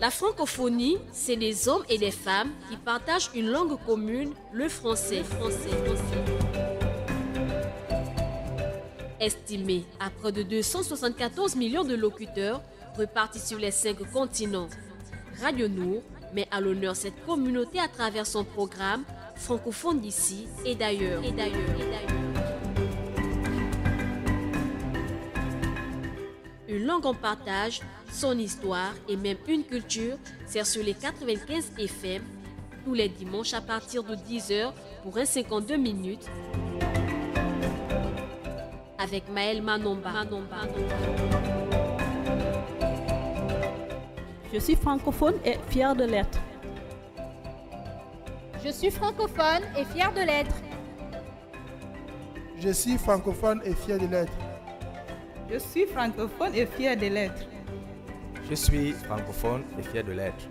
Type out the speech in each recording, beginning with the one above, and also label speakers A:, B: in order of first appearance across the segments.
A: La francophonie, c'est des hommes et des femmes qui partagent une langue commune, le français. Estimé à près de 274 millions de locuteurs repartis sur les 5 continents, Radio Nour met à l'honneur cette communauté à travers son programme francophone d'ici et d'ailleurs. Une langue en partage, son histoire et même une culture sert sur les 95 FM tous les dimanches à partir de 10h pour un 52 minutes avec Maël Manomba.
B: Je suis francophone et fière de l'être.
C: Je suis francophone et fière de l'être.
D: Je suis francophone et fier de l'être.
E: Je suis francophone et fier de l'être.
F: Je suis francophone et fier de l'être.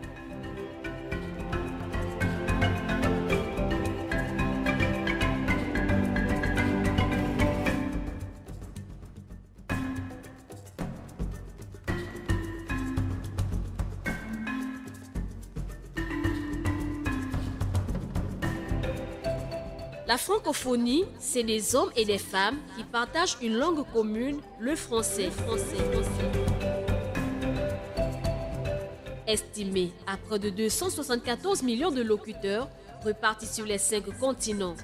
A: La francophonie, c'est des hommes et des femmes qui partagent une langue commune, le français. Estimé à près de 274 millions de locuteurs repartis sur les 5 continents,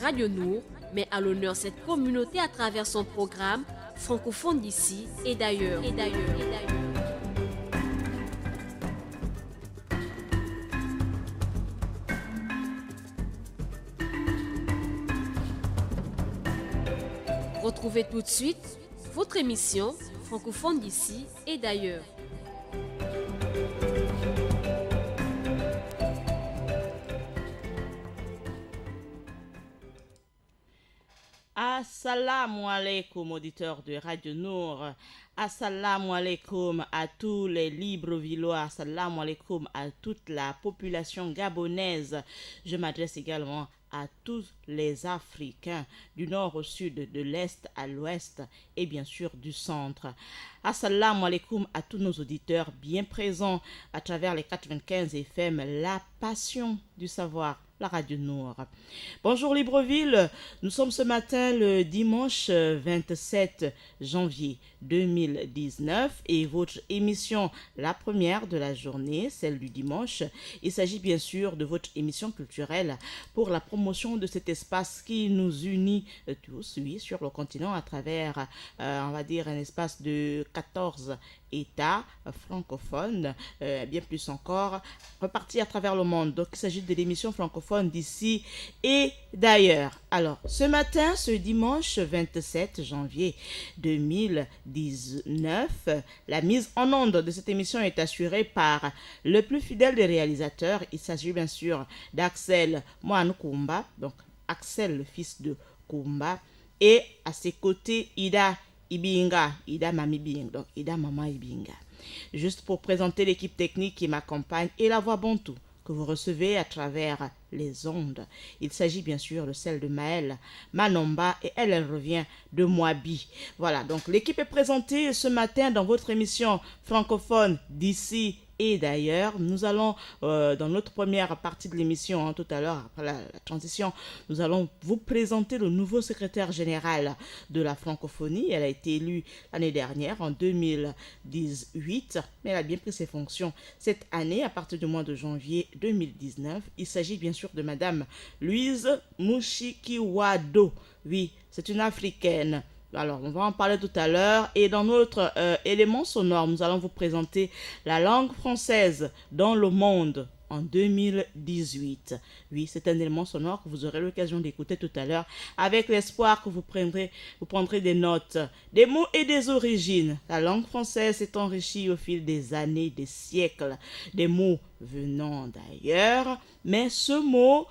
A: Radio Nour met à l'honneur cette communauté à travers son programme francophone d'ici et d'ailleurs. Retrouvez tout de suite votre émission francophone d'ici et d'ailleurs.
G: Assalamu alaikum auditeurs de Radio Nour. Assalamu alaikum à tous les Librevillois. Assalamu alaikum à toute la population gabonaise. Je m'adresse également à tous les Africains du nord au sud, de l'est à l'ouest et bien sûr du centre. Assalamu alaikum à tous nos auditeurs bien présents à travers les 95 FM, la passion du savoir, la Radio Nour. Bonjour Libreville, nous sommes ce matin le dimanche 27 janvier 2019 et votre émission, la première de la journée, celle du dimanche, il s'agit bien sûr de votre émission culturelle pour la promotion de cet espace qui nous unit tous, oui, sur le continent à travers, on va dire, un espace de 14 États francophones, bien plus encore, repartis à travers le monde. Donc, il s'agit de l'émission francophone d'ici et d'ailleurs. Alors, ce matin, ce dimanche 27 janvier 2019, la mise en onde de cette émission est assurée par le plus fidèle des réalisateurs. Il s'agit bien sûr d'Axel Moanoukoumba, donc Axel, le fils de Koumba, et à ses côtés, Ida Ibinga, Ida Mami Bing, donc Ida Mama Ibinga. Juste pour présenter l'équipe technique qui m'accompagne et la voix Bantou que vous recevez à travers les ondes. Il s'agit bien sûr de celle de Maël Manomba et elle revient de Moabi. Voilà, donc l'équipe est présentée ce matin dans votre émission francophone d'ici et d'ailleurs. Nous allons, dans notre première partie de l'émission, tout à l'heure, après la transition, nous allons vous présenter le nouveau secrétaire général de la francophonie. Elle a été élue l'année dernière, en 2018, mais elle a bien pris ses fonctions cette année, à partir du mois de janvier 2019. Il s'agit bien sûr de Madame Louise Mushikiwado. Oui, c'est une Africaine. Alors, on va en parler tout à l'heure. Et dans notre élément sonore, nous allons vous présenter la langue française dans le monde en 2018. Oui, c'est un élément sonore que vous aurez l'occasion d'écouter tout à l'heure avec l'espoir que vous prendrez des notes, des mots et des origines. La langue française s'est enrichie au fil des années, des siècles, des mots venant d'ailleurs. Mais ce mot,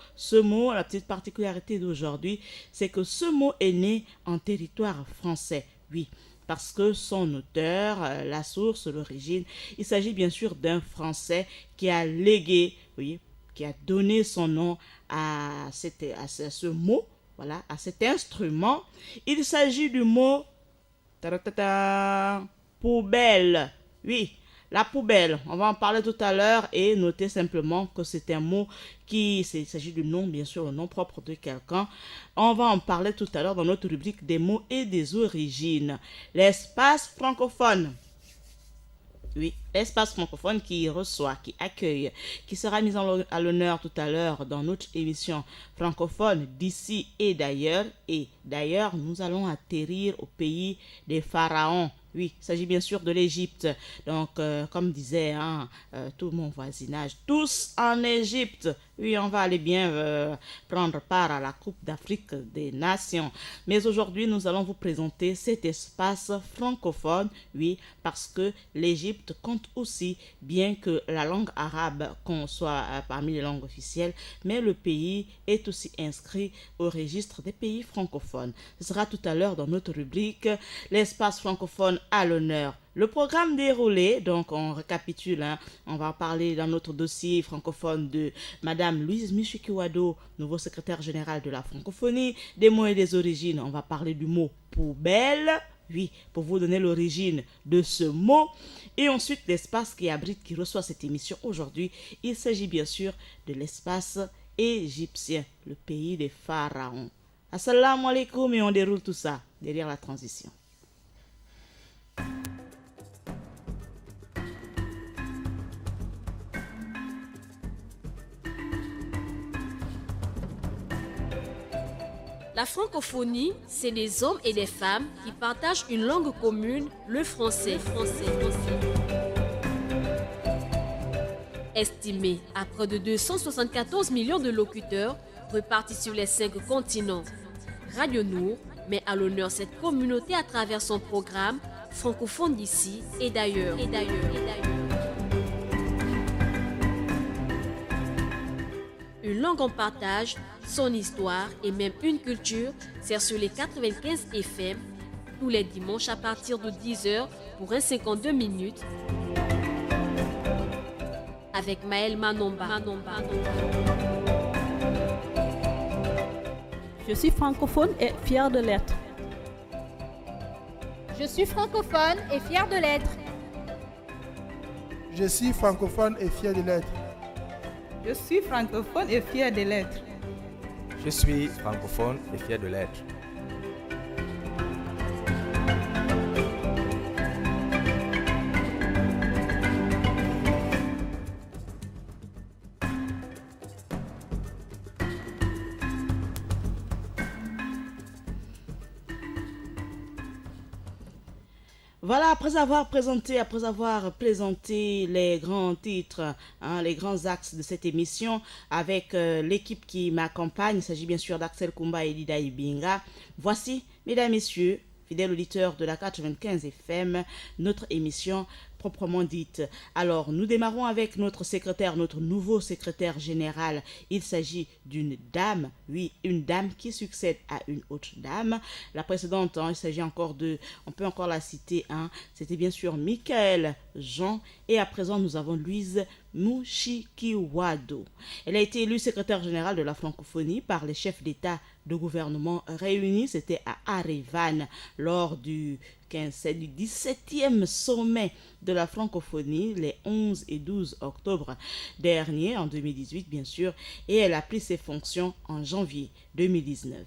G: la petite particularité d'aujourd'hui, c'est que ce mot est né en territoire français. Oui, parce que son auteur, la source, l'origine, il s'agit bien sûr d'un Français qui a légué, oui, qui a donné son nom à ce mot, voilà, à cet instrument. Il s'agit du mot poubelle. Oui, La poubelle, on va en parler tout à l'heure et notez simplement que c'est un mot il s'agit du nom, bien sûr, le nom propre de quelqu'un. On va en parler tout à l'heure dans notre rubrique des mots et des origines. L'espace francophone. Oui, l'espace francophone qui reçoit, qui accueille, qui sera mis à l'honneur tout à l'heure dans notre émission francophone d'ici et d'ailleurs. Et d'ailleurs, nous allons atterrir au pays des pharaons. Oui, il s'agit bien sûr de l'Égypte. Donc, comme disait tout mon voisinage, tous en Égypte. Oui, on va aller bien prendre part à la Coupe d'Afrique des Nations. Mais aujourd'hui, nous allons vous présenter cet espace francophone. Oui, parce que l'Égypte compte aussi, bien que la langue arabe soit parmi les langues officielles, mais le pays est aussi inscrit au registre des pays francophones. Ce sera tout à l'heure dans notre rubrique l'espace francophone à l'honneur. Le programme déroulé, donc on récapitule, on va parler dans notre dossier francophone de Madame Louise Michikiwado, nouveau secrétaire général de la francophonie, des mots et des origines. On va parler du mot poubelle, oui, pour vous donner l'origine de ce mot. Et ensuite, l'espace qui abrite, qui reçoit cette émission aujourd'hui, il s'agit bien sûr de l'espace égyptien, le pays des pharaons. Assalamu alaikum et on déroule tout ça derrière la transition.
A: La francophonie, c'est des hommes et des femmes qui partagent une langue commune, le français. Estimé à près de 274 millions de locuteurs répartis sur les 5 continents, Radio Nour met à l'honneur cette communauté à travers son programme francophone d'ici et d'ailleurs. Une langue en partage, son histoire et même une culture, c'est sur les 95 FM, tous les dimanches à partir de 10h pour un 52 minutes, avec Maël Manomba.
B: Je suis francophone et fière de l'être.
C: Je suis francophone et fière de l'être.
D: Je suis francophone et fier de l'être.
E: Je suis francophone et fier de l'être.
F: Je suis francophone et fier de l'être.
G: Voilà, après avoir présenté les grands titres, les grands axes de cette émission avec l'équipe qui m'accompagne, il s'agit bien sûr d'Axel Kumba et Lida Ibinga. Voici, mesdames, messieurs, fidèles auditeurs de la 95 FM, notre émission proprement dite. Alors, nous démarrons avec notre nouveau secrétaire général. Il s'agit d'une dame, oui, une dame qui succède à une autre dame. La précédente, il s'agit encore on peut encore la citer, c'était bien sûr Michael Jean. Et à présent, nous avons Louise Michikiwado. Elle a été élue secrétaire générale de la francophonie par les chefs d'État de gouvernement réunis. C'était à Arevan lors du 17e sommet de la francophonie les 11 et 12 octobre dernier, en 2018 bien sûr, et elle a pris ses fonctions en janvier 2019.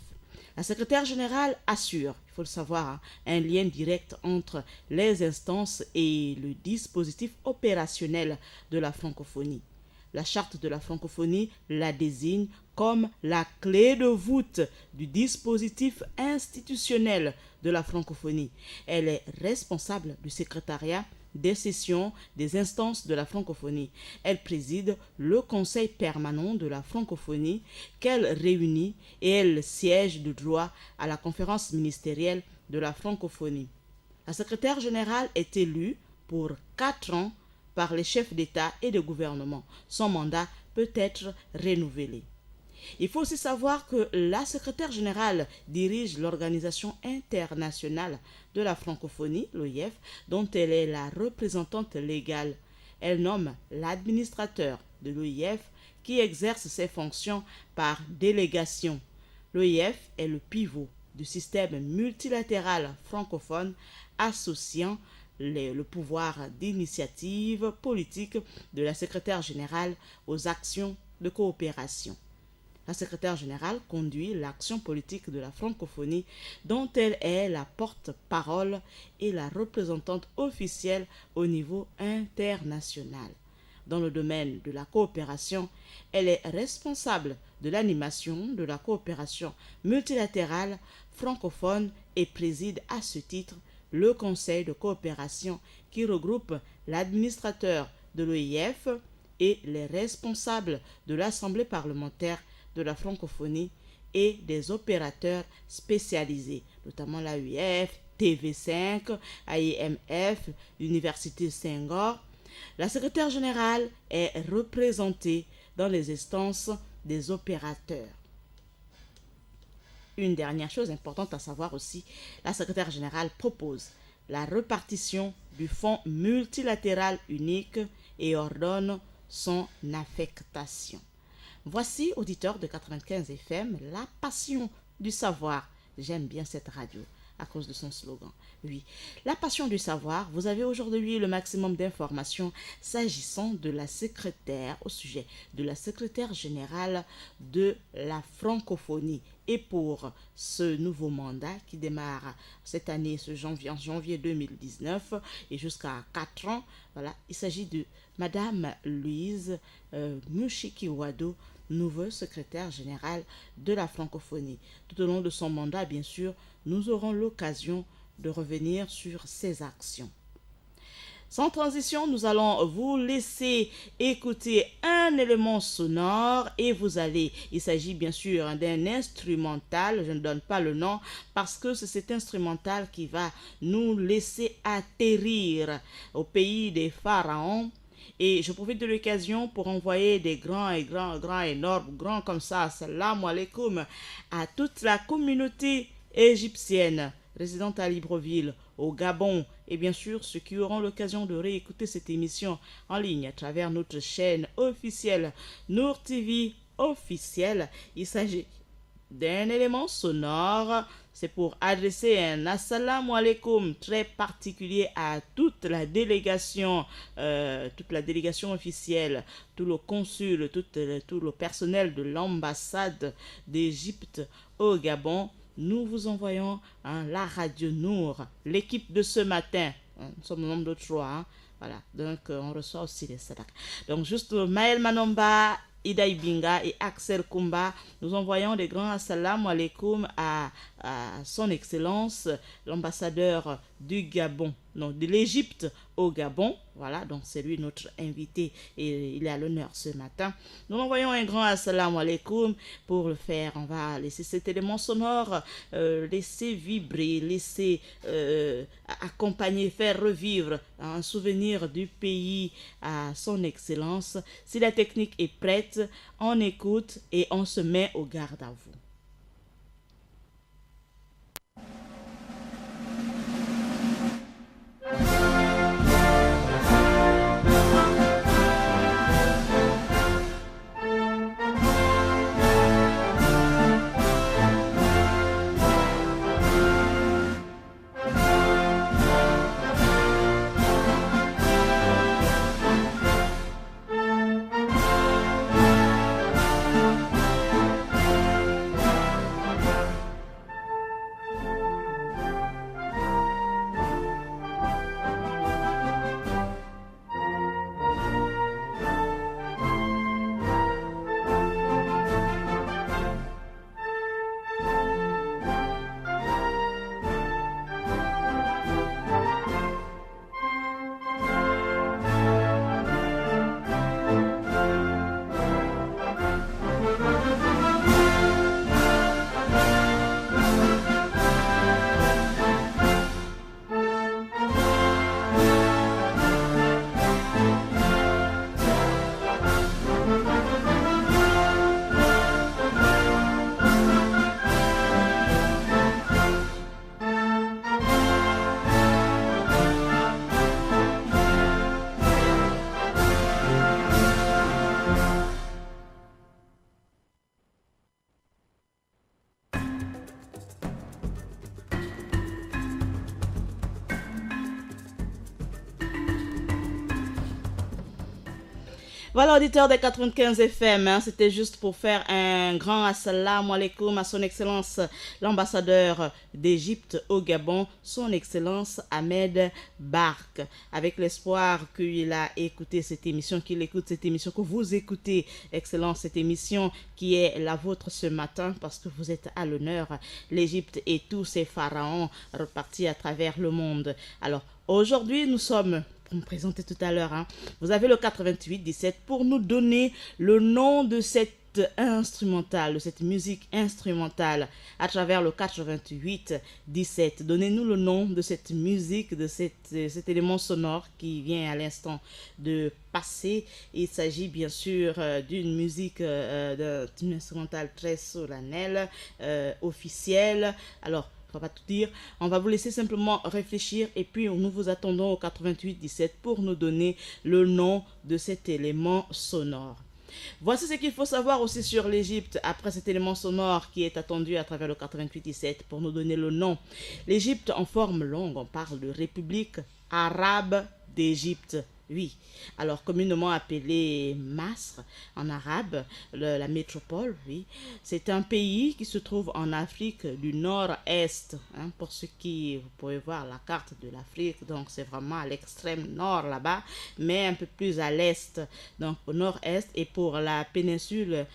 G: La secrétaire générale assure, il faut le savoir, un lien direct entre les instances et le dispositif opérationnel de la francophonie. La charte de la francophonie la désigne comme la clé de voûte du dispositif institutionnel de la francophonie. Elle est responsable du secrétariat des sessions des instances de la francophonie. Elle préside le conseil permanent de la francophonie qu'elle réunit et elle siège de droit à la conférence ministérielle de la francophonie. La secrétaire générale est élue pour 4 ans par les chefs d'État et de gouvernement. Son mandat peut être renouvelé. Il faut aussi savoir que la secrétaire générale dirige l'Organisation internationale de la francophonie, l'OIF, dont elle est la représentante légale. Elle nomme l'administrateur de l'OIF qui exerce ses fonctions par délégation. L'OIF est le pivot du système multilatéral francophone associant le pouvoir d'initiative politique de la secrétaire générale aux actions de coopération. La secrétaire générale conduit l'action politique de la francophonie dont elle est la porte-parole et la représentante officielle au niveau international. Dans le domaine de la coopération, elle est responsable de l'animation de la coopération multilatérale francophone et préside à ce titre le Conseil de coopération qui regroupe l'administrateur de l'OIF et les responsables de l'Assemblée parlementaire de la francophonie et des opérateurs spécialisés, notamment l'AUF, TV5, AIMF, l'Université Senghor. La secrétaire générale est représentée dans les instances des opérateurs. Une dernière chose importante à savoir aussi, la secrétaire générale propose la répartition du fonds multilatéral unique et ordonne son affectation. Voici, auditeurs de 95 FM, la passion du savoir. J'aime bien cette radio à cause de son slogan. Oui, la passion du savoir, vous avez aujourd'hui le maximum d'informations s'agissant de la secrétaire, au sujet de la secrétaire générale de la francophonie. Et pour ce nouveau mandat qui démarre cette année, en janvier 2019 et jusqu'à 4 ans, voilà, il s'agit de Madame Louise Mushikiwado, nouvelle secrétaire générale de la francophonie. Tout au long de son mandat, bien sûr, nous aurons l'occasion de revenir sur ses actions. Sans transition, nous allons vous laisser écouter un élément sonore et il s'agit bien sûr d'un instrumental, je ne donne pas le nom parce que c'est cet instrumental qui va nous laisser atterrir au pays des pharaons. Et je profite de l'occasion pour envoyer des grands comme ça, salam alaikum, à toute la communauté égyptienne résidente à Libreville, au Gabon, et bien sûr ceux qui auront l'occasion de réécouter cette émission en ligne à travers notre chaîne officielle Nour TV officielle. Il s'agit d'un élément sonore. C'est pour adresser un assalamu alaikum très particulier à toute la délégation officielle, tout le consul, tout le personnel de l'ambassade d'Égypte au Gabon. Nous vous envoyons la radio Nour, l'équipe de ce matin. Nous sommes au nombre de 3. Voilà, donc on reçoit aussi les sadak. Donc juste Maël Manomba, Ida Ibinga et Axel Kumba, nous envoyons des grands assalamu alaikum à son excellence, l'ambassadeur du Gabon, de l'Égypte au Gabon. Voilà, donc c'est lui notre invité et il est à l'honneur ce matin. Nous envoyons un grand assalamu alaikum. Pour le faire, on va laisser cet élément sonore, laisser vibrer, laisser accompagner, faire revivre un souvenir du pays à son excellence. Si la technique est prête, on écoute et on se met au garde à vous. Voilà, auditeur des 95 FM, hein, c'était juste pour faire un grand assalamu alaikum à son excellence l'ambassadeur d'Égypte au Gabon, son excellence Ahmed Bark, avec l'espoir qu'il a écouté cette émission, qu'il écoute cette émission, que vous écoutez, excellence, cette émission qui est la vôtre ce matin, parce que vous êtes à l'honneur, l'Égypte et tous ses pharaons repartis à travers le monde. Alors, aujourd'hui, nous sommes... me présenter tout à l'heure, hein. Vous avez le 88-17 pour nous donner le nom de cette instrumentale, de cette musique instrumentale à travers le 88-17. Donnez-nous le nom de cette musique, de cet élément sonore qui vient à l'instant de passer. Il s'agit bien sûr d'une musique, d'une instrumentale très solennelle, officielle. Alors, on va pas tout dire, on va vous laisser simplement réfléchir et puis nous vous attendons au 88-17 pour nous donner le nom de cet élément sonore. Voici ce qu'il faut savoir aussi sur l'Égypte après cet élément sonore qui est attendu à travers le 88-17 pour nous donner le nom. L'Égypte en forme longue, on parle de République arabe d'Égypte. Oui, alors communément appelé Masr en arabe, la métropole, oui. C'est un pays qui se trouve en Afrique du Nord-Est. Hein, pour ceux qui, vous pouvez voir la carte de l'Afrique, donc c'est vraiment à l'extrême nord là-bas, mais un peu plus à l'est, donc au nord-est. Et pour la péninsule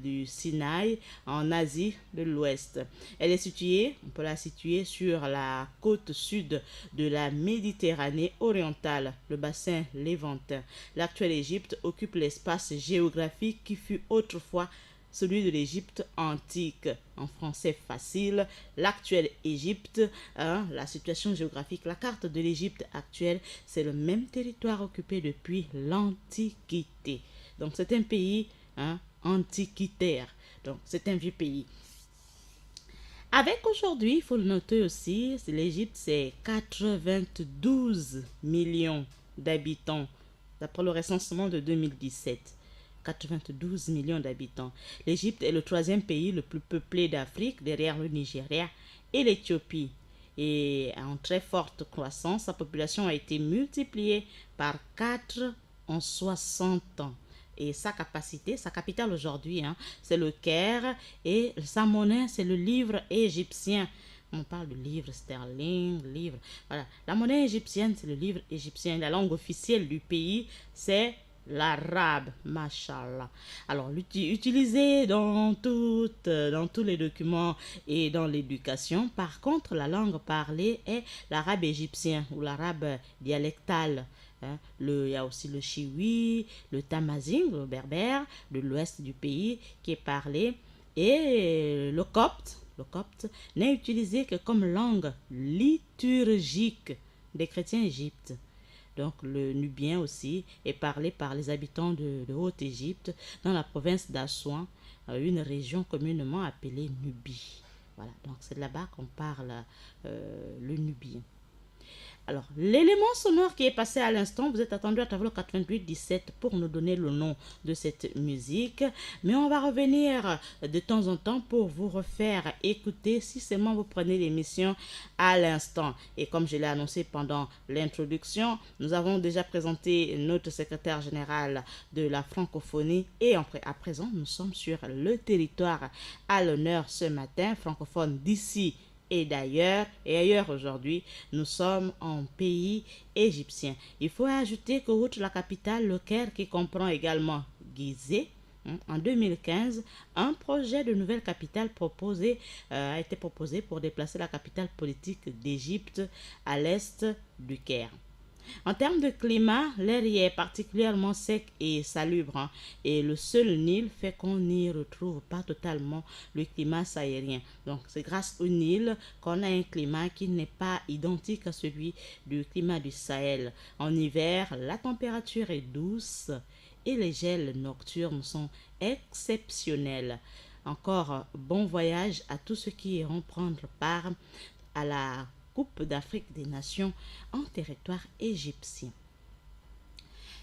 G: du Sinaï en Asie de l'Ouest. Elle est située, on peut la situer sur la côte sud de la Méditerranée orientale, le bassin léventin. L'actuelle Égypte occupe l'espace géographique qui fut autrefois celui de l'Égypte antique. En français facile, l'actuelle Égypte, hein, la situation géographique, la carte de l'Égypte actuelle, c'est le même territoire occupé depuis l'Antiquité. Donc c'est un pays, hein, antiquitaire. Donc, c'est un vieux pays. Avec aujourd'hui, il faut le noter aussi, l'Égypte, c'est 92 millions d'habitants, d'après le recensement de 2017. 92 millions d'habitants. L'Égypte est le troisième pays le plus peuplé d'Afrique, derrière le Nigeria et l'Éthiopie. Et en très forte croissance, sa population a été multipliée par 4 en 60 ans. Et sa capitale aujourd'hui, hein, c'est le Caire et sa monnaie, c'est le livre égyptien. On parle de livre sterling, livre. Voilà. La monnaie égyptienne, c'est le livre égyptien. La langue officielle du pays, c'est l'arabe, mashallah. Alors, utilisé dans tous les documents et dans l'éducation. Par contre, la langue parlée est l'arabe égyptien ou l'arabe dialectal. Il y a aussi le chiwi, le tamazigh, le berbère de l'ouest du pays qui est parlé. Et le copte n'est utilisé que comme langue liturgique des chrétiens d'Égypte. Donc le nubien aussi est parlé par les habitants de Haute-Égypte dans la province d'Assouan, une région communément appelée Nubie. Voilà, donc c'est là-bas qu'on parle le nubien. Alors, l'élément sonore qui est passé à l'instant, vous êtes attendu à travers le 88-17 pour nous donner le nom de cette musique. Mais on va revenir de temps en temps pour vous refaire écouter si seulement vous prenez l'émission à l'instant. Et comme je l'ai annoncé pendant l'introduction, nous avons déjà présenté notre secrétaire général de la francophonie. Et à présent, nous sommes sur le territoire à l'honneur ce matin, francophone d'ici et d'ailleurs, et ailleurs aujourd'hui, nous sommes en pays égyptien. Il faut ajouter que outre la capitale, le Caire, qui comprend également Gizeh, en 2015, un projet de nouvelle capitale a été proposé pour déplacer la capitale politique d'Égypte à l'est du Caire. En termes de climat, l'air y est particulièrement sec et salubre, et le seul Nil fait qu'on n'y retrouve pas totalement le climat sahélien. Donc c'est grâce au Nil qu'on a un climat qui n'est pas identique à celui du climat du Sahel. En hiver, la température est douce et les gels nocturnes sont exceptionnels. Encore bon voyage à tous ceux qui iront prendre part à la Coupe d'Afrique des Nations en territoire égyptien.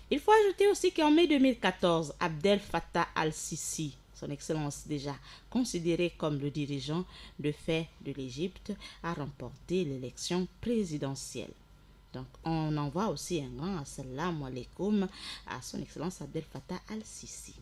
G: Il faut ajouter aussi qu'en mai 2014, Abdel Fattah al-Sisi, son excellence déjà considéré comme le dirigeant de fait de l'Égypte, a remporté l'élection présidentielle. Donc, on envoie aussi un grand assalamu alaikum à son Excellence Abdel Fattah al-Sisi.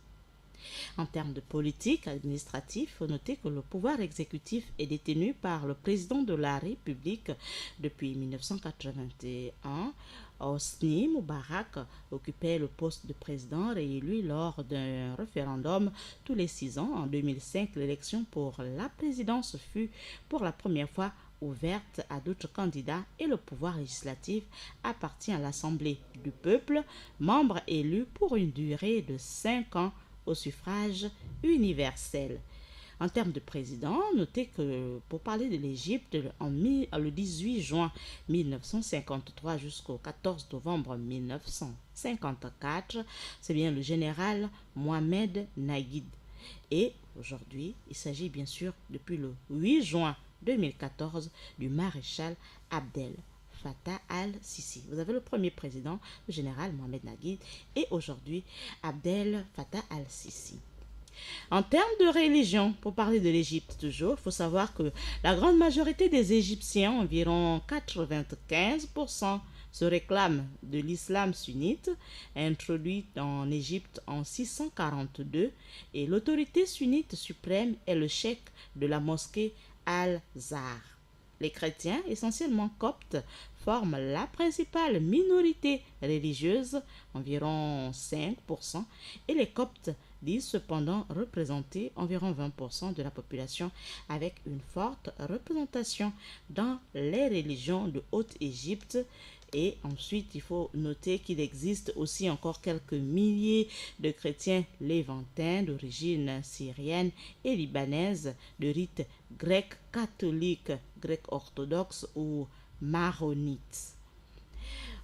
G: En termes de politique administrative, il faut noter que le pouvoir exécutif est détenu par le président de la République depuis 1981. Hosni Moubarak occupait le poste de président réélu lors d'un référendum tous les 6 ans. En 2005, l'élection pour la présidence fut pour la première fois ouverte à d'autres candidats et le pouvoir législatif appartient à l'Assemblée du peuple, membre élu pour une durée de 5 ans au suffrage universel. En termes de président, notez que pour parler de l'Égypte, le 18 juin 1953 jusqu'au 14 novembre 1954, c'est bien le général Mohamed Naguib. Et aujourd'hui, il s'agit bien sûr, depuis le 8 juin 2014, du maréchal Abdel Fattah al-Sisi. Vous avez le premier président, le général Mohamed Naguib, et aujourd'hui, Abdel Fattah al-Sisi. En termes de religion, pour parler de l'Égypte toujours, il faut savoir que la grande majorité des Égyptiens, environ 95%, se réclament de l'islam sunnite, introduit en Égypte en 642, et l'autorité sunnite suprême est le cheikh de la mosquée Al-Zahar. Les chrétiens, essentiellement coptes, forment la principale minorité religieuse, environ 5%, et les coptes disent cependant représenter environ 20% de la population, avec une forte représentation dans les religions de Haute-Égypte. Et ensuite, il faut noter qu'il existe aussi encore quelques milliers de chrétiens lévantins d'origine syrienne et libanaise, de rite grec catholique, grec orthodoxe ou maronite.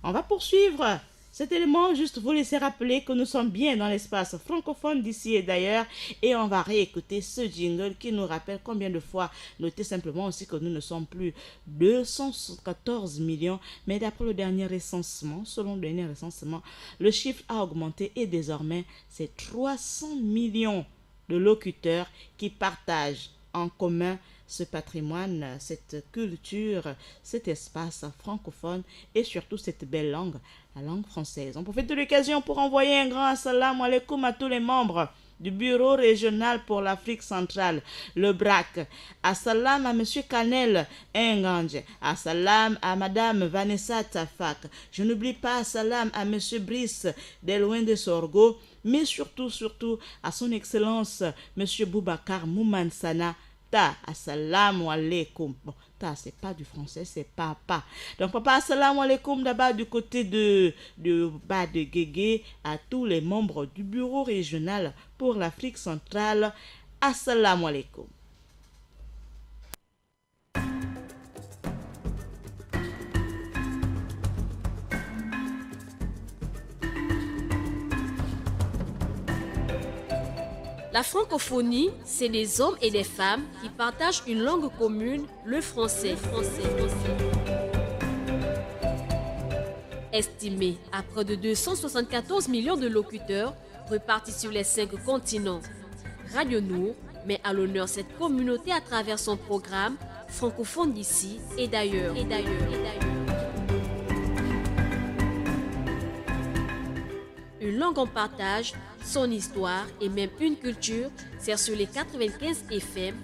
G: On va poursuivre cet élément, juste vous laisser rappeler que nous sommes bien dans l'espace francophone d'ici et d'ailleurs, et on va réécouter ce jingle qui nous rappelle combien de fois. Notez simplement aussi que nous ne sommes plus 214 millions, mais d'après le dernier recensement, selon le dernier recensement, le chiffre a augmenté et désormais c'est 300 millions de locuteurs qui partagent en commun ce patrimoine, cette culture, cet espace francophone et surtout cette belle langue, la langue française. On profite de l'occasion pour envoyer un grand assalamu alaikum à tous les membres du bureau régional pour l'Afrique centrale, le BRAC. Assalam à M. Kanel Ngange. Assalam à Mme Vanessa Tafak. Je n'oublie pas assalam à M. Brice Delouin de Sorgo, mais surtout à son Excellence M. Boubacar Moumansana. Assalamu alaikum. Bon, ta c'est pas du français, c'est papa. Donc papa, assalamu alaikum d'abord du côté de Guégué à tous les membres du bureau régional pour l'Afrique centrale. Assalamu alaikum.
A: La francophonie, c'est des hommes et des femmes qui partagent une langue commune, le français. Estimé à près de 274 millions de locuteurs repartis sur les 5 continents, Radio Nour met à l'honneur cette communauté à travers son programme francophone d'ici et d'ailleurs. Une langue en partage, son histoire et même une culture, c'est sur les 95 FM,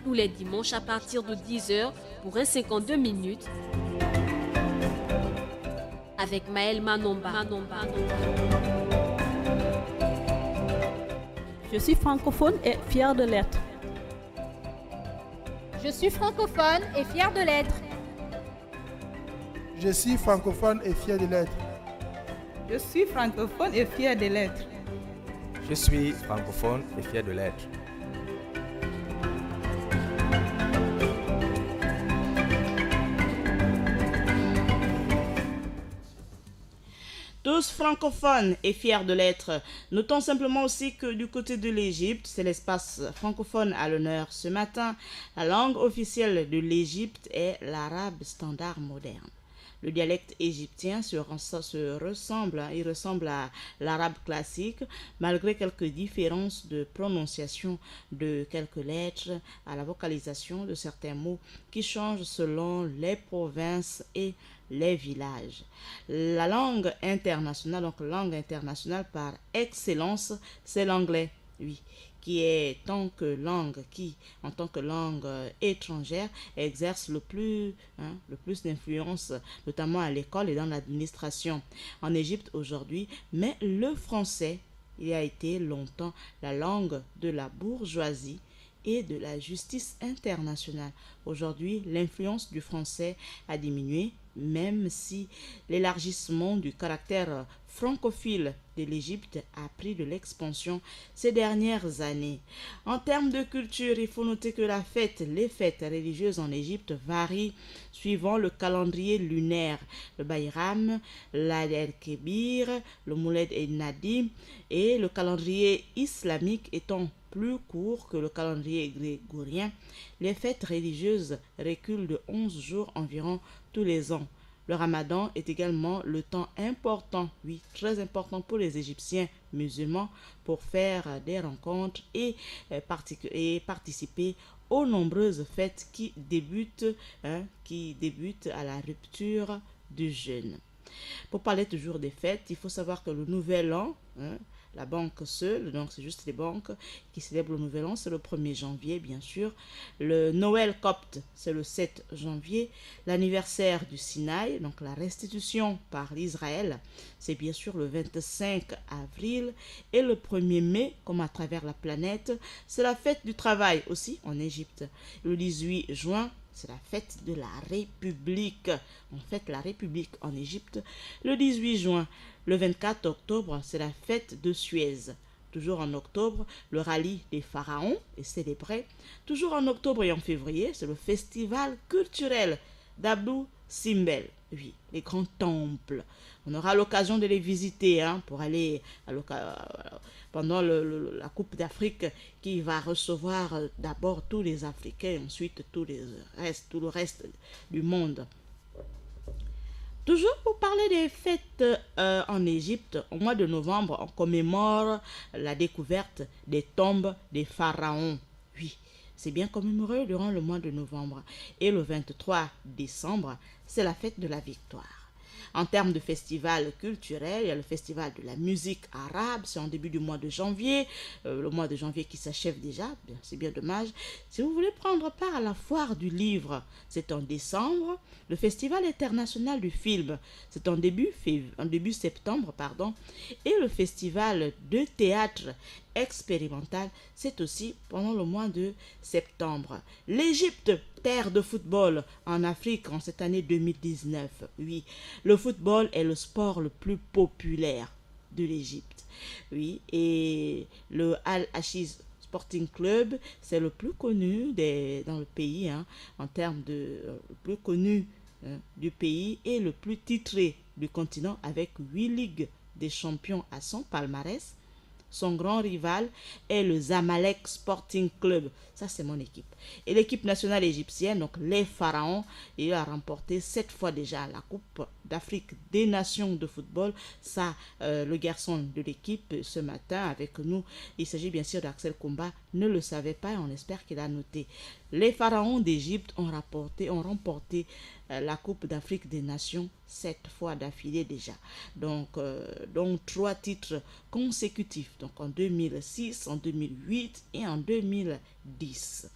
A: tous les dimanches à partir de 10h pour un 52 minutes, avec Maël Manomba.
B: Je suis francophone et fière de l'être.
C: Je suis francophone et fière de l'être.
D: Je suis francophone et fier de l'être.
E: Je suis francophone et fier de l'être.
F: Je suis francophone et fier de l'être.
G: Tous francophones et fiers de l'être. Notons simplement aussi que du côté de l'Égypte, c'est l'espace francophone à l'honneur ce matin. La langue officielle de l'Égypte est l'arabe standard moderne. Le dialecte égyptien se ressemble, hein, il ressemble à l'arabe classique, malgré quelques différences de prononciation de quelques lettres, à la vocalisation de certains mots qui changent selon les provinces et les villages. La langue internationale, donc langue internationale par excellence, c'est l'anglais, oui, qui est en tant que langue étrangère, exerce le plus d'influence, notamment à l'école et dans l'administration en Égypte aujourd'hui. Mais le français, il a été longtemps la langue de la bourgeoisie et de la justice internationale. Aujourd'hui, l'influence du français a diminué, même si l'élargissement du caractère francophile de l'Égypte a pris de l'expansion ces dernières années. En termes de culture, il faut noter que les fêtes religieuses en Égypte varient suivant le calendrier lunaire. Le Bayram, l'Aïd el-Kébir, le Mouled el-Nadim et le calendrier islamique étant plus court que le calendrier grégorien, les fêtes religieuses reculent de 11 jours environ tous les ans. Le Ramadan est également le temps important, oui, très important pour les Égyptiens musulmans pour faire des rencontres et participer aux nombreuses fêtes qui débutent à la rupture du jeûne. Pour parler toujours des fêtes, il faut savoir que le Nouvel An, la banque seule, donc c'est juste les banques qui célèbrent le Nouvel An, c'est le 1er janvier bien sûr. Le Noël copte, c'est le 7 janvier. L'anniversaire du Sinaï, donc la restitution par l'Israël, c'est bien sûr le 25 avril. Et le 1er mai, comme à travers la planète, c'est la fête du travail aussi en Égypte. Le 18 juin, c'est la fête de la République. On fête la République en Égypte le 18 juin. Le 24 octobre, c'est la fête de Suez. Toujours en octobre, le rallye des pharaons est célébré. Toujours en octobre et en février, c'est le festival culturel d'Abdou Simbel. Oui, les grands temples. On aura l'occasion de les visiter pour aller pendant la Coupe d'Afrique qui va recevoir d'abord tous les Africains et ensuite tout le reste du monde. Toujours pour parler des fêtes en Égypte, au mois de novembre, on commémore la découverte des tombes des pharaons. Oui, c'est bien commémoré durant le mois de novembre. Et le 23 décembre, c'est la fête de la victoire. En termes de festival culturel, il y a le festival de la musique arabe, c'est en début du mois de janvier, le mois de janvier qui s'achève déjà, c'est bien dommage. Si vous voulez prendre part à la foire du livre, c'est en décembre. Le festival international du film, c'est en début septembre, et le festival de théâtre expérimental, c'est aussi pendant le mois de septembre. L'Égypte, terre de football en Afrique en cette année 2019. Oui, le football est le sport le plus populaire de l'Égypte. Oui, et le Al-Ashish Sporting Club, c'est le plus connu dans le pays, en termes de le plus connu du pays et le plus titré du continent avec 8 ligues des champions à son palmarès. Son grand rival est le Zamalek Sporting Club. Ça, c'est mon équipe. Et l'équipe nationale égyptienne, donc les Pharaons, il a remporté 7 fois déjà la Coupe d'Afrique des Nations de football. Ça, le garçon de l'équipe ce matin avec nous, il s'agit bien sûr d'Axel Koumba, ne le savait pas et on espère qu'il a noté. Les Pharaons d'Égypte ont remporté la Coupe d'Afrique des Nations 7 fois d'affilée déjà. Donc 3 titres consécutifs. Donc en 2006, en 2008 et en 2010.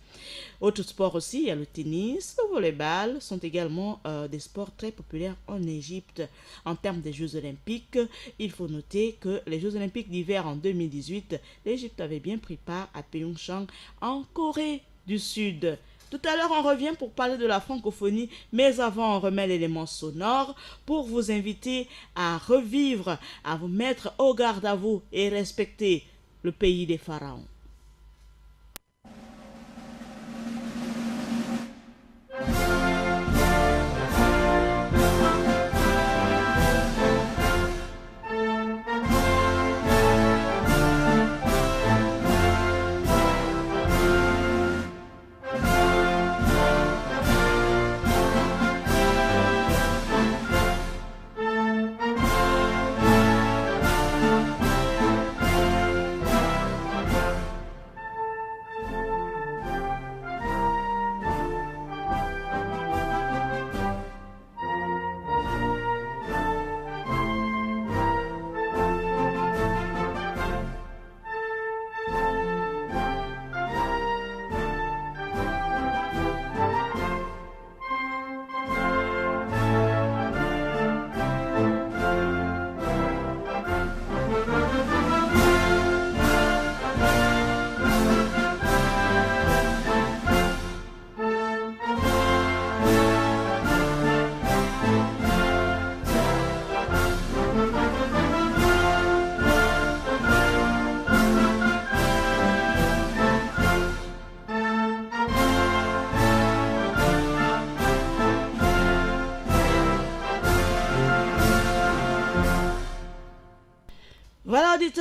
G: Autre sport aussi, il y a le tennis, le volleyball sont également des sports très populaires en Égypte. En termes des Jeux Olympiques, il faut noter que les Jeux Olympiques d'hiver en 2018, l'Égypte avait bien pris part à Pyeongchang en Corée du Sud. Tout à l'heure, on revient pour parler de la francophonie, mais avant, on remet l'élément sonore pour vous inviter à revivre, à vous mettre au garde à vous et respecter le pays des pharaons.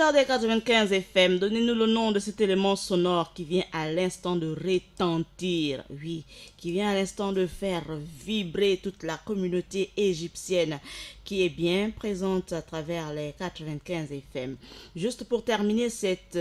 G: auditeurs des 95 FM, donnez-nous le nom de cet élément sonore qui vient à l'instant de retentir, oui, qui vient à l'instant de faire vibrer toute la communauté égyptienne qui est bien présente à travers les 95 FM. Juste pour terminer cette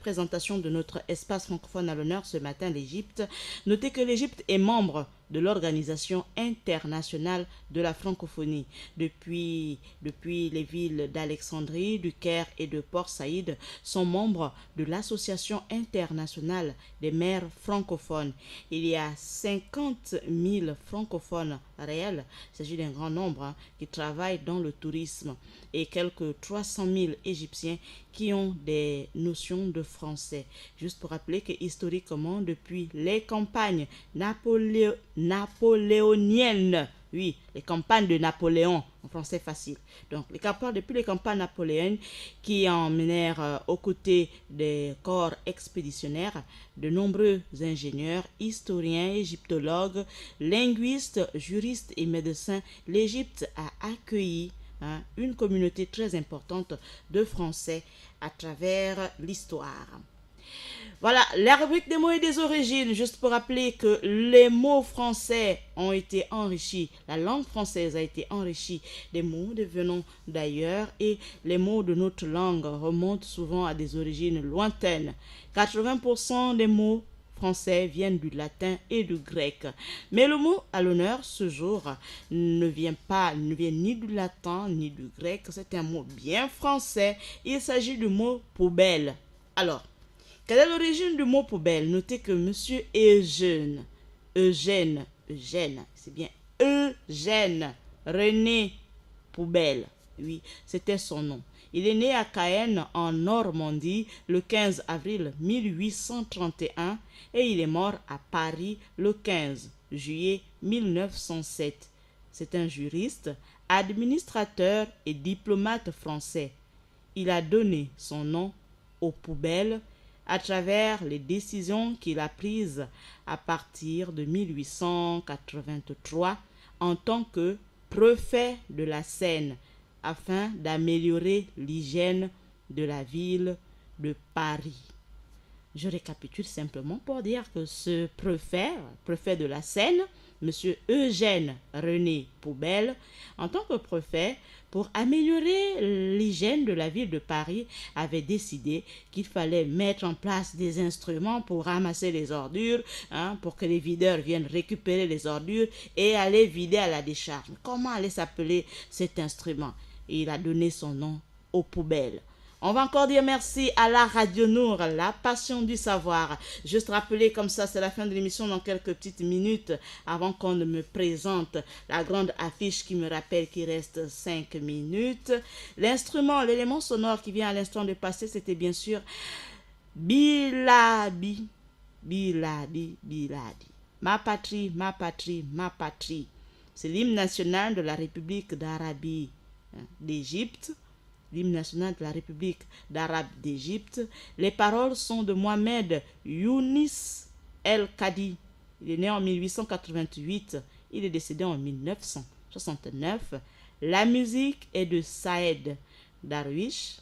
G: présentation de notre espace francophone à l'honneur ce matin, l'Égypte, notez que l'Égypte est membre de l'Organisation internationale de la francophonie. Depuis les villes d'Alexandrie, du Caire et de Port Saïd sont membres de l'Association internationale des maires francophones. Il y a 50 000 francophones réels, il s'agit d'un grand nombre, qui travaillent dans le tourisme, et quelques 300 000 Égyptiens qui ont des notions de français. Juste pour rappeler que historiquement, depuis les campagnes napoléoniennes, oui, les campagnes de Napoléon, en français facile. Donc, depuis les campagnes napoléoniennes qui emmenèrent aux côtés des corps expéditionnaires de nombreux ingénieurs, historiens, égyptologues, linguistes, juristes et médecins, l'Égypte a accueilli une communauté très importante de Français à travers l'histoire. Voilà, la rubrique des mots et des origines, juste pour rappeler que les mots français ont été enrichis, la langue française a été enrichie des mots venant d'ailleurs, et les mots de notre langue remontent souvent à des origines lointaines. 80% des mots français viennent du latin et du grec. Mais le mot à l'honneur ce jour ne vient ni du latin ni du grec, c'est un mot bien français, il s'agit du mot poubelle. Alors, quelle est l'origine du mot poubelle? Notez que monsieur Eugène, c'est bien Eugène René Poubelle, oui, c'était son nom. Il est né à Caen en Normandie le 15 avril 1831 et il est mort à Paris le 15 juillet 1907. C'est un juriste, administrateur et diplomate français. Il a donné son nom aux poubelles à travers les décisions qu'il a prises à partir de 1883 en tant que préfet de la Seine afin d'améliorer l'hygiène de la ville de Paris. Je récapitule simplement pour dire que ce préfet de la Seine, M. Eugène René Poubelle, en tant que préfet, pour améliorer l'hygiène de la ville de Paris, avait décidé qu'il fallait mettre en place des instruments pour ramasser les ordures, pour que les videurs viennent récupérer les ordures et aller vider à la décharge. Comment allait s'appeler cet instrument? Et il a donné son nom aux poubelles. On va encore dire merci à la Radio Nour, la passion du savoir. Juste rappeler comme ça, c'est la fin de l'émission dans quelques petites minutes avant qu'on ne me présente la grande affiche qui me rappelle qu'il reste 5 minutes. L'instrument, l'élément sonore qui vient à l'instant de passer, c'était bien sûr Bilabi. Ma patrie, ma patrie, ma patrie. C'est l'hymne national de la République d'Arabie d'Égypte. L'hymne national de la République d'Arabe d'Égypte. Les paroles sont de Mohamed Younis El Kadi. Il est né en 1888. Il est décédé en 1969. La musique est de Saed Darwish.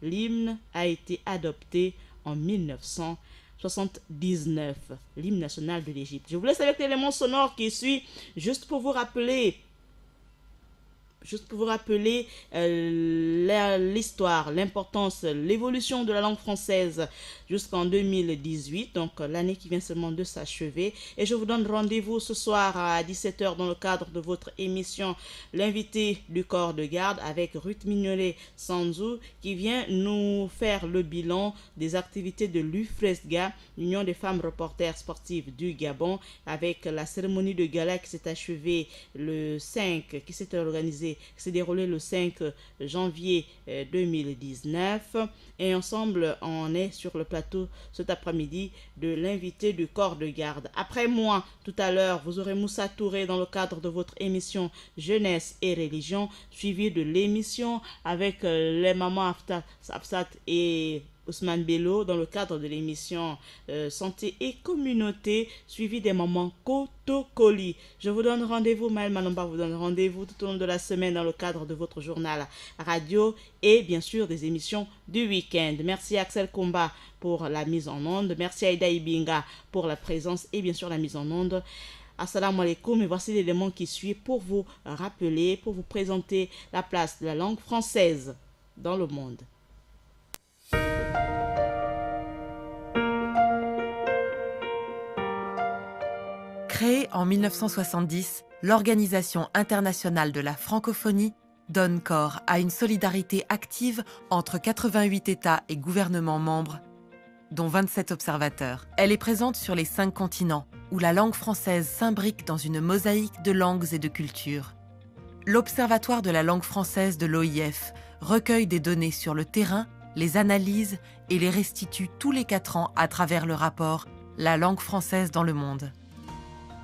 G: L'hymne a été adopté en 1979. L'hymne national de l'Égypte. Je vous laisse avec l'élément sonore qui suit, juste pour vous rappeler l'histoire, l'importance, l'évolution de la langue française jusqu'en 2018, donc l'année qui vient seulement de s'achever. Et je vous donne rendez-vous ce soir à 17h dans le cadre de votre émission L'invité du corps de garde avec Ruth Mignolet-Sanzou qui vient nous faire le bilan des activités de l'UFRESGA, l'Union des femmes reporters sportives du Gabon, avec la cérémonie de gala qui s'est achevée le 5, qui s'est déroulée le 5 janvier 2019. Et ensemble, on est sur le plateau cet après-midi de l'invité du corps de garde. Après moi, tout à l'heure, vous aurez Moussa Touré dans le cadre de votre émission Jeunesse et Religion, suivi de l'émission avec les mamans Afsat et Ousmane Bello dans le cadre de l'émission Santé et Communauté, suivi des moments Kotokoli. Je vous donne rendez-vous, Maël Malomba vous donne rendez-vous tout au long de la semaine dans le cadre de votre journal radio et bien sûr des émissions du week-end. Merci Axel Komba pour la mise en onde. Merci Aïda Ibinga pour la présence et bien sûr la mise en onde. Assalamu alaikum, et voici l'élément qui suit pour vous rappeler, pour vous présenter la place de la langue française dans le monde.
H: Créée en 1970, l'Organisation internationale de la francophonie donne corps à une solidarité active entre 88 États et gouvernements membres, dont 27 observateurs. Elle est présente sur les 5 continents, où la langue française s'imbrique dans une mosaïque de langues et de cultures. L'Observatoire de la langue française de l'OIF recueille des données sur le terrain, les analyse et les restitue tous les 4 ans à travers le rapport « La langue française dans le monde ».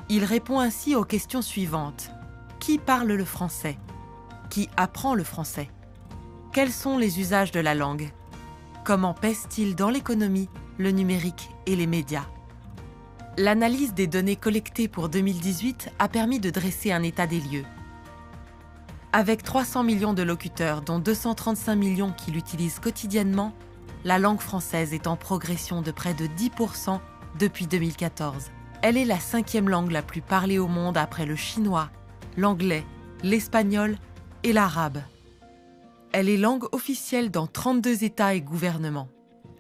H: Il répond ainsi aux questions suivantes. Qui parle le français? Qui apprend le français? Quels sont les usages de la langue? Comment pèse-t-il dans l'économie, le numérique et les médias? L'analyse des données collectées pour 2018 a permis de dresser un état des lieux. Avec 300 millions de locuteurs, dont 235 millions qui l'utilisent quotidiennement, la langue française est en progression de près de 10% depuis 2014. Elle est la 5e langue la plus parlée au monde après le chinois, l'anglais, l'espagnol et l'arabe. Elle est langue officielle dans 32 États et gouvernements.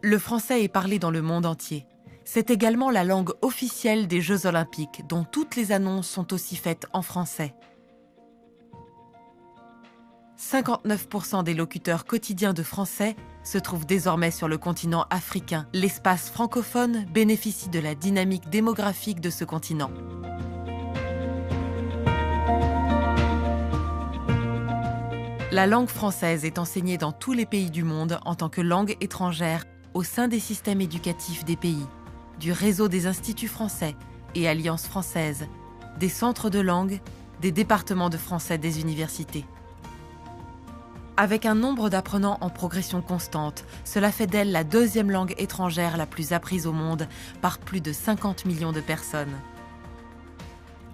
H: Le français est parlé dans le monde entier. C'est également la langue officielle des Jeux Olympiques, dont toutes les annonces sont aussi faites en français. 59% des locuteurs quotidiens de français se trouvent désormais sur le continent africain. L'espace francophone bénéficie de la dynamique démographique de ce continent. La langue française est enseignée dans tous les pays du monde en tant que langue étrangère au sein des systèmes éducatifs des pays, du réseau des instituts français et alliances françaises, des centres de langue, des départements de français des universités. Avec un nombre d'apprenants en progression constante, cela fait d'elle la 2e langue étrangère la plus apprise au monde par plus de 50 millions de personnes.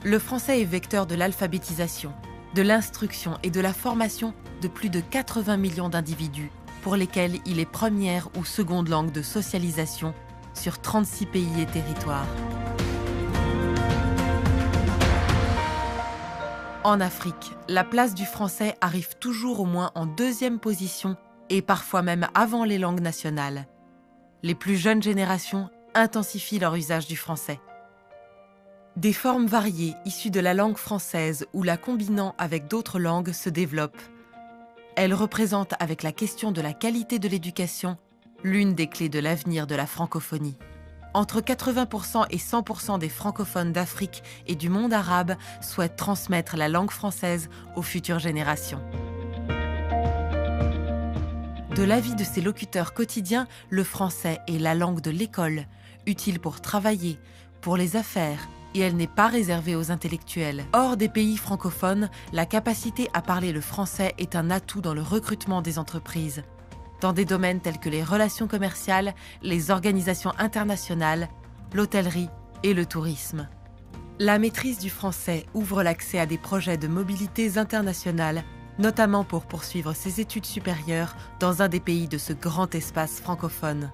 H: Le français est vecteur de l'alphabétisation, de l'instruction et de la formation de plus de 80 millions d'individus, pour lesquels il est première ou seconde langue de socialisation sur 36 pays et territoires. En Afrique, la place du français arrive toujours au moins en 2e position et parfois même avant les langues nationales. Les plus jeunes générations intensifient leur usage du français. Des formes variées issues de la langue française ou la combinant avec d'autres langues se développent. Elles représentent, avec la question de la qualité de l'éducation, l'une des clés de l'avenir de la francophonie. Entre 80% et 100% des francophones d'Afrique et du monde arabe souhaitent transmettre la langue française aux futures générations. De l'avis de ses locuteurs quotidiens, le français est la langue de l'école, utile pour travailler, pour les affaires, et elle n'est pas réservée aux intellectuels. Hors des pays francophones, la capacité à parler le français est un atout dans le recrutement des entreprises, dans des domaines tels que les relations commerciales, les organisations internationales, l'hôtellerie et le tourisme. La maîtrise du français ouvre l'accès à des projets de mobilité internationale, notamment pour poursuivre ses études supérieures dans un des pays de ce grand espace francophone.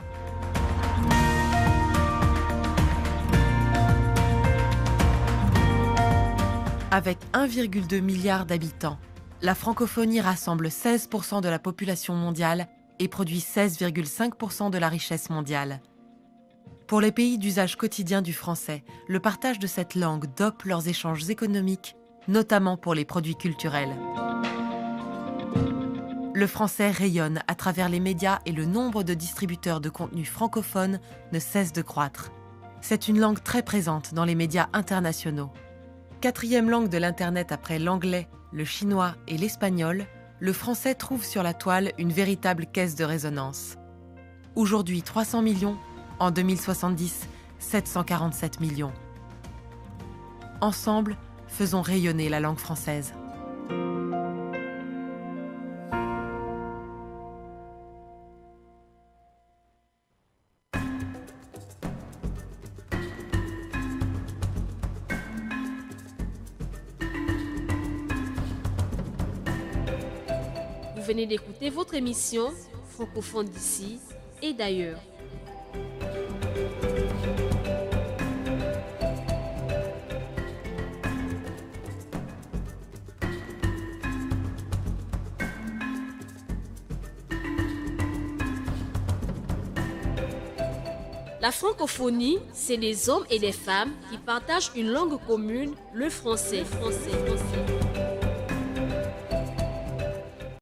H: Avec 1,2 milliard d'habitants, la francophonie rassemble 16% de la population mondiale et produit 16,5% de la richesse mondiale. Pour les pays d'usage quotidien du français, le partage de cette langue dope leurs échanges économiques, notamment pour les produits culturels. Le français rayonne à travers les médias et le nombre de distributeurs de contenus francophones ne cesse de croître. C'est une langue très présente dans les médias internationaux. 4e langue de l'Internet après l'anglais, le chinois et l'espagnol, le français trouve sur la toile une véritable caisse de résonance. Aujourd'hui 300 millions, en 2070, 747 millions. Ensemble, faisons rayonner la langue française.
A: venez d'écouter votre émission francophone d'ici et d'ailleurs. La francophonie, c'est des hommes et des femmes qui partagent une langue commune, le français.